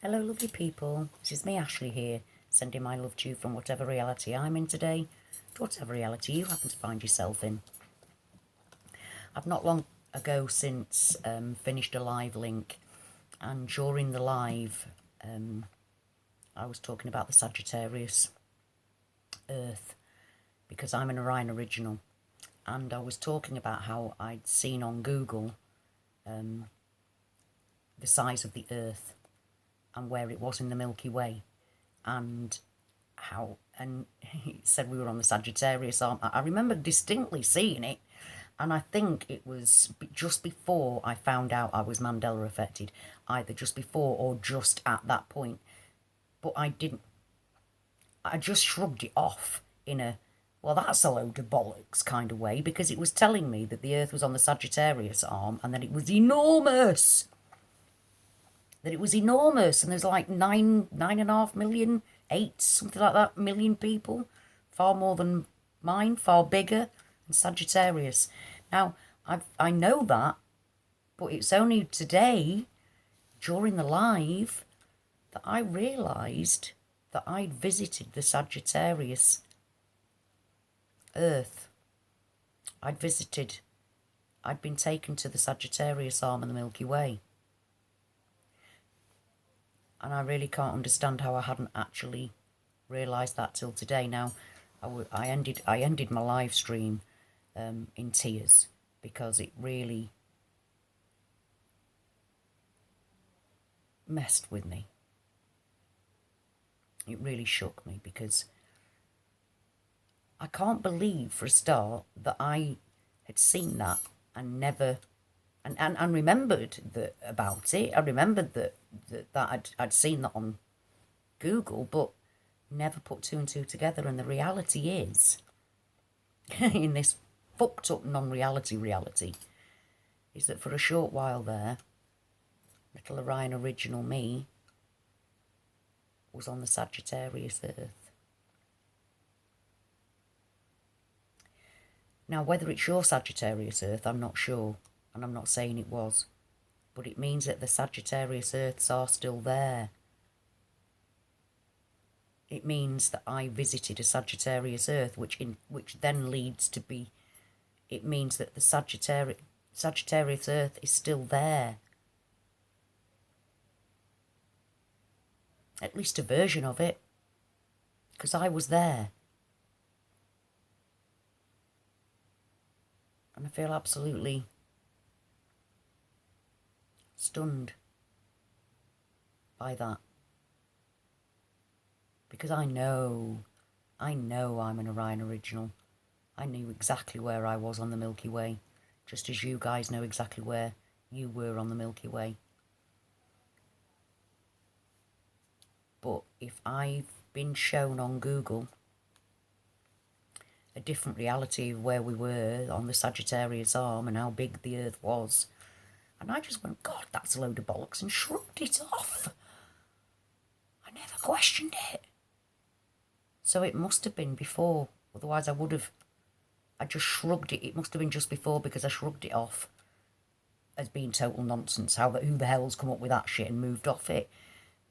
Hello lovely people, this is me Ashley here, sending my love to you from whatever reality I'm in today, to whatever reality you happen to find yourself in. I've not long ago since finished a live link, and during the live I was talking about the Sagittarius Earth, because I'm an Orion original, and I was talking about how I'd seen on Google the size of the Earth and where it was in the Milky Way, and he said we were on the Sagittarius arm. I remember distinctly seeing it, and I think it was just before I found out I was Mandela affected, either just before or just at that point. But I just shrugged it off in a, well, that's a load of bollocks kind of way, because it was telling me that the Earth was on the Sagittarius arm and that it was enormous. And there's like 9.5 million, 8, something like that, million people, far more than mine, far bigger than Sagittarius. Now, I know that, but it's only today, during the live, that I realised that I'd visited the Sagittarius Earth. I'd been taken to the Sagittarius arm of the Milky Way. And I really can't understand how I hadn't actually realised that till today. Now, I ended my live stream in tears, because it really messed with me. It really shook me, because I can't believe, for a start, that I had seen that and never and remembered about it. I remembered that I'd seen that on Google, but never put two and two together. And the reality is, in this fucked up non-reality reality, is that for a short while there, little Orion original me was on the Sagittarius Earth. Now, whether it's your Sagittarius Earth, I'm not sure, and I'm not saying it was, but it means that the Sagittarius Earths are still there. It means that I visited a Sagittarius Earth, which then leads to be, it means that the Sagittarius Earth is still there. At least a version of it, because I was there. And I feel absolutely stunned by that. Because I know I'm an Orion original. I knew exactly where I was on the Milky Way, just as you guys know exactly where you were on the Milky Way. But if I've been shown on Google a different reality of where we were on the Sagittarius arm and how big the Earth was, and I just went, God, that's a load of bollocks, and shrugged it off. I never questioned it. So it must have been before, otherwise I just shrugged it. It must have been just before, because I shrugged it off as being total nonsense. Who the hell's come up with that shit, and moved off it?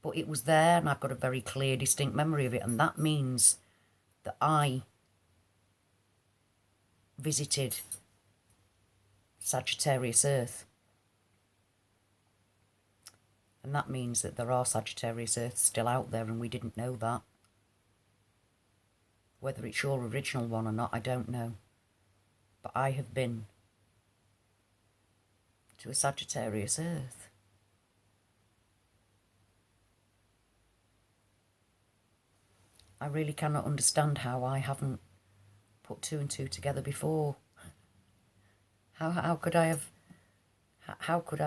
But it was there, and I've got a very clear, distinct memory of it, and that means that I visited Sagittarius Earth. And that means that there are Sagittarius Earths still out there, and we didn't know that. Whether it's your original one or not, I don't know. But I have been to a Sagittarius Earth. I really cannot understand how I haven't put two and two together before. How could I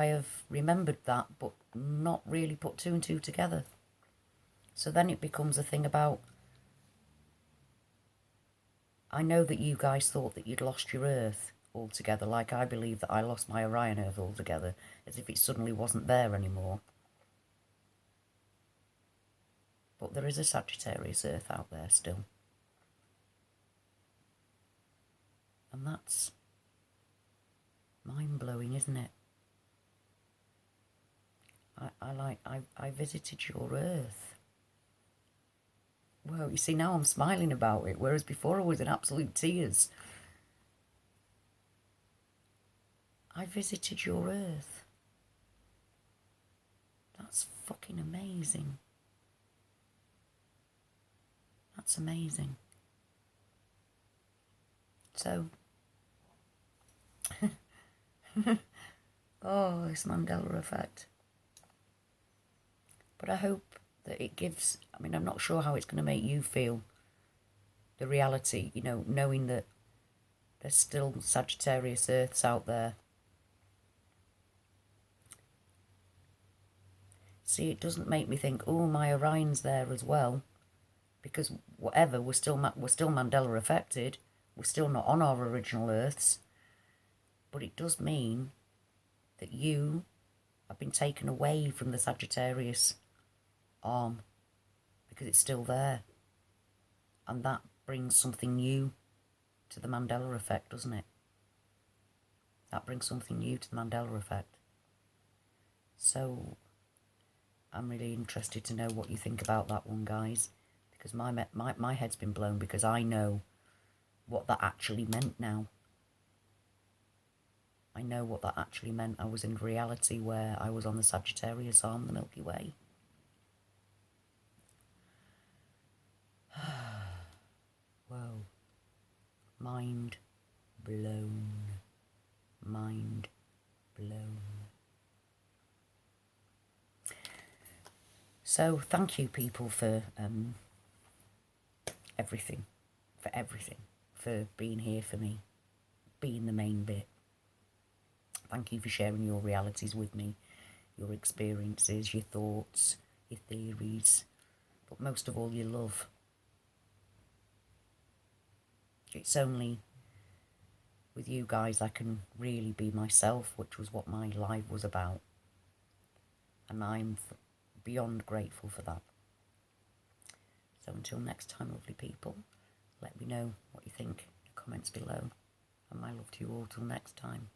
have remembered that, but not really put two and two together? So then it becomes a thing about, I know that you guys thought that you'd lost your Earth altogether, like I believe that I lost my Orion Earth altogether, as if it suddenly wasn't there anymore. But there is a Sagittarius Earth out there still. And that's mind-blowing, isn't it? I visited your earth. Well, you see, now I'm smiling about it, whereas before I was in absolute tears. I visited your earth. That's fucking amazing. That's amazing. So, oh, this Mandela effect. But I hope that it gives, I mean, I'm not sure how it's going to make you feel, the reality, you know, knowing that there's still Sagittarius Earths out there. See, it doesn't make me think, oh, my Orion's there as well, because whatever, we're still Mandela affected. We're still not on our original Earths, but it does mean that you have been taken away from the Sagittarius arm because it's still there, and that brings something new to the Mandela effect, doesn't it? That brings something new to the Mandela effect. So I'm really interested to know what you think about that one, guys, because my head's been blown, because I know what that actually meant now. I know what that actually meant. I was in reality where I was on the Sagittarius arm, the Milky Way. Whoa. Mind blown. Mind blown. So thank you, people, for everything, for being here for me, being the main bit. Thank you for sharing your realities with me, your experiences, your thoughts, your theories, but most of all, your love. It's only with you guys I can really be myself, which was what my life was about. And I'm beyond grateful for that. So until next time, lovely people, let me know what you think in the comments below. And my love to you all till next time.